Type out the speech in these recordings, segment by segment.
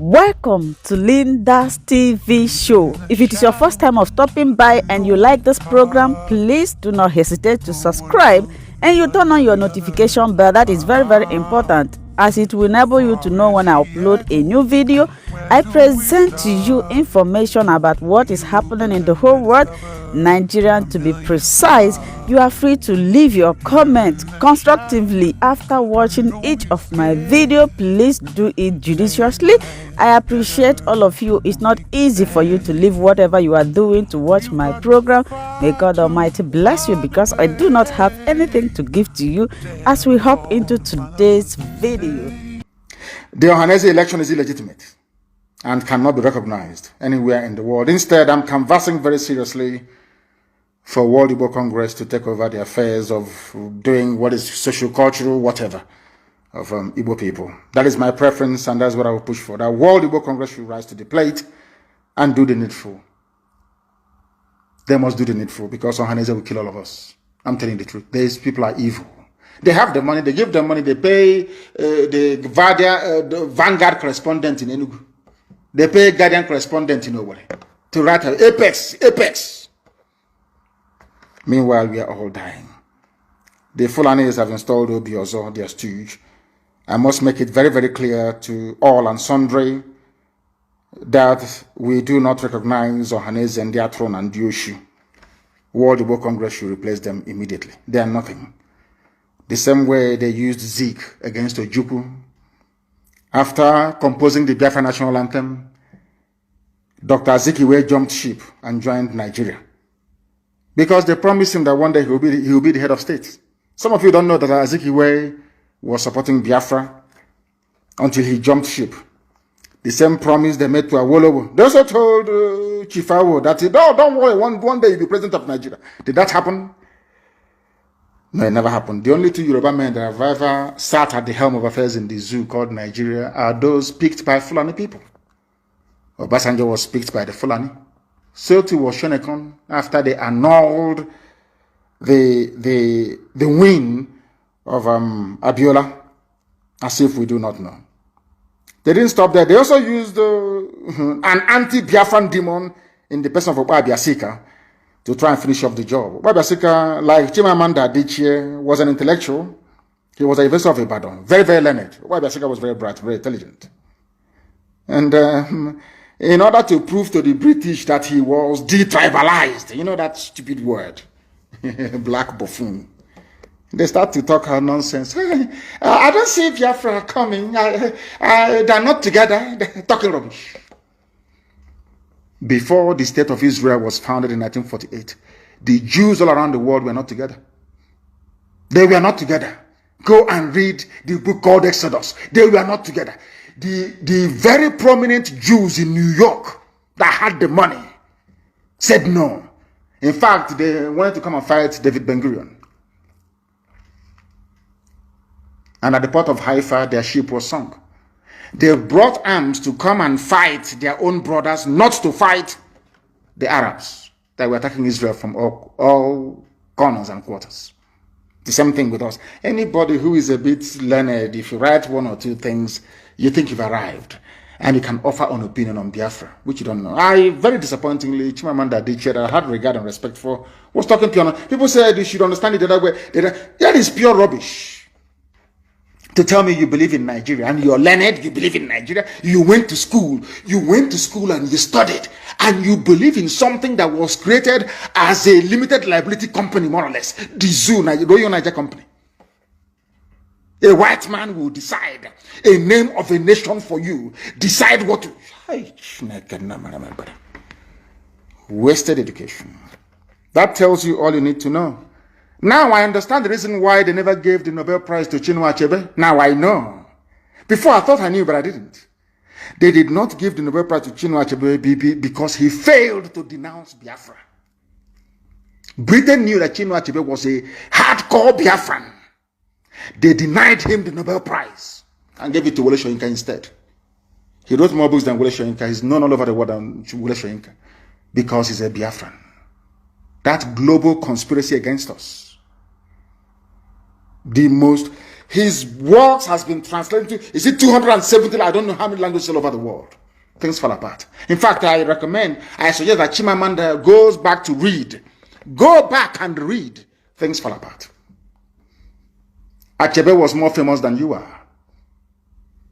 Welcome to LYNDA'S TV show. If it is your first time of stopping by and you like this program, please do not hesitate to subscribe and you turn on your notification bell. That is very, very important, as it will enable you to know when I upload a new video. I present to you information about what is happening in the whole world, Nigerian to be precise. You are free to leave your comment constructively after watching each of my video. Please do it judiciously. I appreciate all of you. It's not easy for you to leave whatever you are doing to watch my program. May God Almighty bless you, because I do not have anything to give to you as we hop into today's video. The Ohanaeze election is illegitimate and cannot be recognized anywhere in the world. Instead, I'm canvassing very seriously for World Igbo Congress to take over the affairs of doing what is socio-cultural, whatever, of Igbo people. That is my preference, and that's what I will push for. That World Igbo Congress should rise to the plate and do the needful. They must do the needful, because Ohanaeze will kill all of us. I'm telling you the truth. These people are evil. They have the money, they give them money, they pay the Vanguard correspondent in Enugu. They pay Guardian correspondent in Owerri to write Apex. Meanwhile, we are all dying. The Fulanis have installed Obiozo, their stooge. I must make it very, very clear to all and sundry that we do not recognize Ohanaeze and their throne and Dioshu. World Igbo Congress should replace them immediately. They are nothing. The same way they used Zeke against Ojukwu. After composing the Biafra national anthem, Dr. Azikiwe jumped ship and joined Nigeria, because they promised him that one day he will be the head of state. Some of you don't know that Azikiwe was supporting Biafra until he jumped ship. The same promise they made to Awolowo. They also told Chifawo that, no, don't worry, one day you'll be president of Nigeria. Did that happen? No, it never happened. The only two Yoruba men that have ever sat at the helm of affairs in the zoo called Nigeria are those picked by Fulani people. Obasanjo was picked by the Fulani. So too was Shonekon after they annulled the win of Abiola, as if we do not know. They didn't stop there. They also used an anti-Biafran demon in the person of Obabiasika to try and finish off the job. Obabiasika, like Chimamanda Adichie, was an intellectual. He was a university of Ibadan, very, very learned. Obabiasika was very bright, very intelligent. And in order to prove to the British that he was detribalized, you know that stupid word, black buffoon, they start to talk nonsense. I don't see Biafra coming. They're not together. They're talking rubbish. Before the state of Israel was founded in 1948, the Jews all around the world were not together. They were not together. Go and read the book called Exodus. They were not together. The very prominent Jews in New York that had the money said no. In fact, they wanted to come and fight David Ben-Gurion. And at the port of Haifa, their ship was sunk. They brought arms to come and fight their own brothers, not to fight the Arabs that were attacking Israel from all corners and quarters. The same thing with us. Anybody who is a bit learned, if you write one or two things, you think you've arrived, and you can offer an opinion on Biafra, which you don't know. Very disappointingly, Chimamanda Adichie, that I had regard and respect for, was talking to you. People said you should understand it the other way. That is pure rubbish. To tell me you believe in Nigeria and you're learned, you believe in Nigeria, you went to school and you studied, and you believe in something that was created as a limited liability company, more or less, the zoo, Royal Niger Company. A white man will decide a name of a nation for you, decide what to... Wasted education. That tells you all you need to know. Now I understand the reason why they never gave the Nobel Prize to Chinua Achebe. Now I know. Before I thought I knew, but I didn't. They did not give the Nobel Prize to Chinua Achebe because he failed to denounce Biafra. Britain knew that Chinua Achebe was a hardcore Biafran. They denied him the Nobel Prize and gave it to Wole Soyinka instead. He wrote more books than Wole Soyinka. He's known all over the world than Wole Soyinka because he's a Biafran. That global conspiracy against us. The most His works has been translated to, is it 270? I don't know how many languages all over the world. Things fall apart. In fact, I suggest that Chimamanda goes back to read. Go back and read. Things fall apart. Achebe was more famous than you are.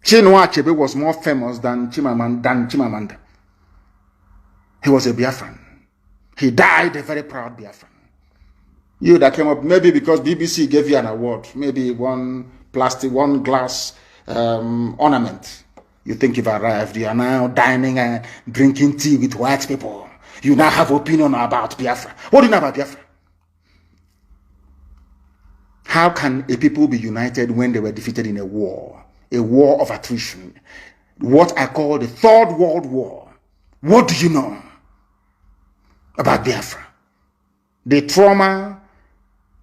Chinua Achebe was more famous than Chimamanda. He was a Biafran. He died a very proud Biafran. You that came up, maybe because BBC gave you an award, maybe one glass ornament. You think you've arrived. You are now dining and drinking tea with white people. You now have opinion about Biafra. What do you know about Biafra? How can a people be united when they were defeated in a war of attrition? What I call the Third World War. What do you know about Biafra? The trauma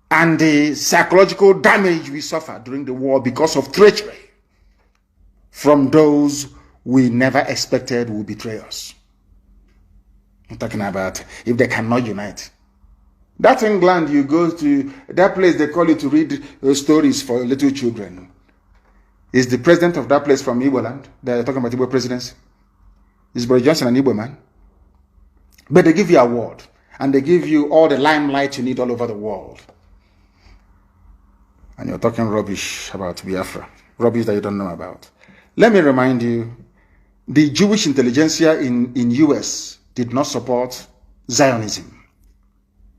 and the psychological damage we suffered during the war because of treachery from those we never expected would betray us. I'm talking about if they cannot unite. That England you go to, that place they call you to read stories for little children. Is the president of that place from Igbo land? They're talking about Igbo presidency. Is Boris Johnson an Igbo man? But they give you an award and they give you all the limelight you need all over the world. And you're talking rubbish about Biafra. Rubbish that you don't know about. Let me remind you, the Jewish intelligentsia in US did not support Zionism.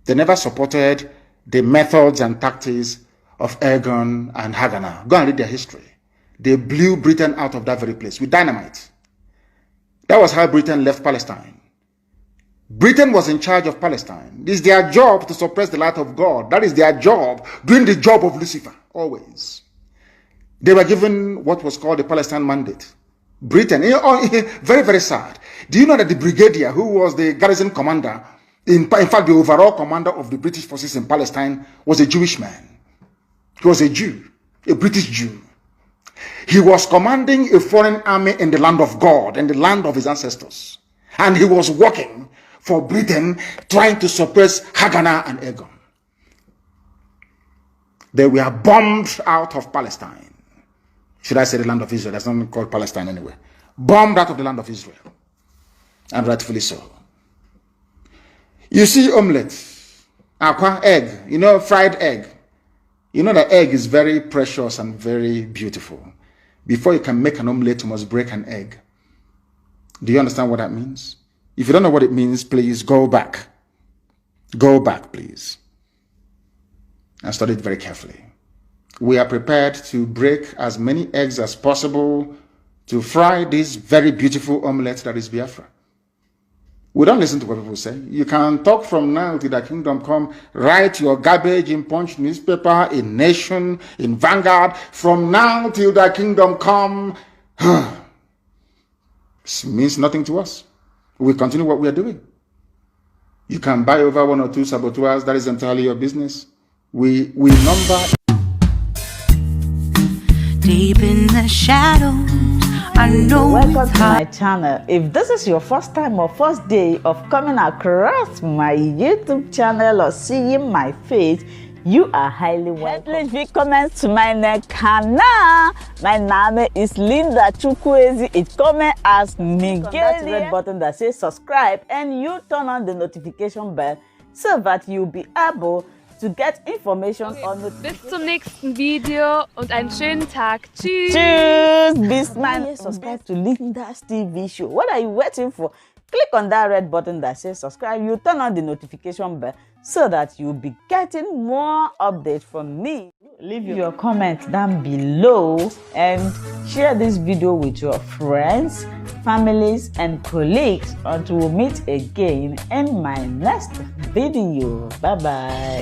They never supported the methods and tactics of Ergon and Haganah. Go and read their history. They blew Britain out of that very place with dynamite. That was how Britain left Palestine. Britain was in charge of Palestine. It is their job to suppress the light of God. That is their job, doing the job of Lucifer, always. They were given what was called the Palestine Mandate. Britain, very, very sad. Do you know that the brigadier, who was the garrison commander, in fact, the overall commander of the British forces in Palestine, was a Jewish man. He was a Jew, a British Jew. He was commanding a foreign army in the land of God, in the land of his ancestors. And he was working for Britain, trying to suppress Haganah and Ergon. They were bombed out of Palestine. Should I say the land of Israel? That's not called Palestine anyway. Bombed out of the land of Israel. And rightfully so. You see omelette, aqua, egg, fried egg. You know that egg is very precious and very beautiful. Before you can make an omelette, you must break an egg. Do you understand what that means? If you don't know what it means, please go back. Go back, please. And study it very carefully. We are prepared to break as many eggs as possible to fry this very beautiful omelette that is Biafra. We don't listen to what people say. You can talk from now till the kingdom come, write your garbage in Punch newspaper, in Nation, in Vanguard. From now till the kingdom come, it means nothing to us. We continue what we are doing. You can buy over one or two saboteurs. That is entirely your business. We number. Deep in the shadows, I know. Welcome to my channel. If this is your first time or first day of coming across my YouTube channel or seeing my face, you are highly welcome. Herzlich willkommen zu meinem Kanal. My name is Linda Chukwueze. It comes as Miguel. That red button that says subscribe and you turn on the notification bell so that you'll be able to get information on the. Bis zum nächsten Video und einen schönen Tag. Tschüss. Tschüss. Bis man subscribe to LYNDA'S TV show. What are you waiting for? Click on that red button that says subscribe. You turn on the notification bell so that you'll be getting more updates from me. Leave your comments down below and share this video with your friends, families, and colleagues until we meet again in my next video. Bye bye.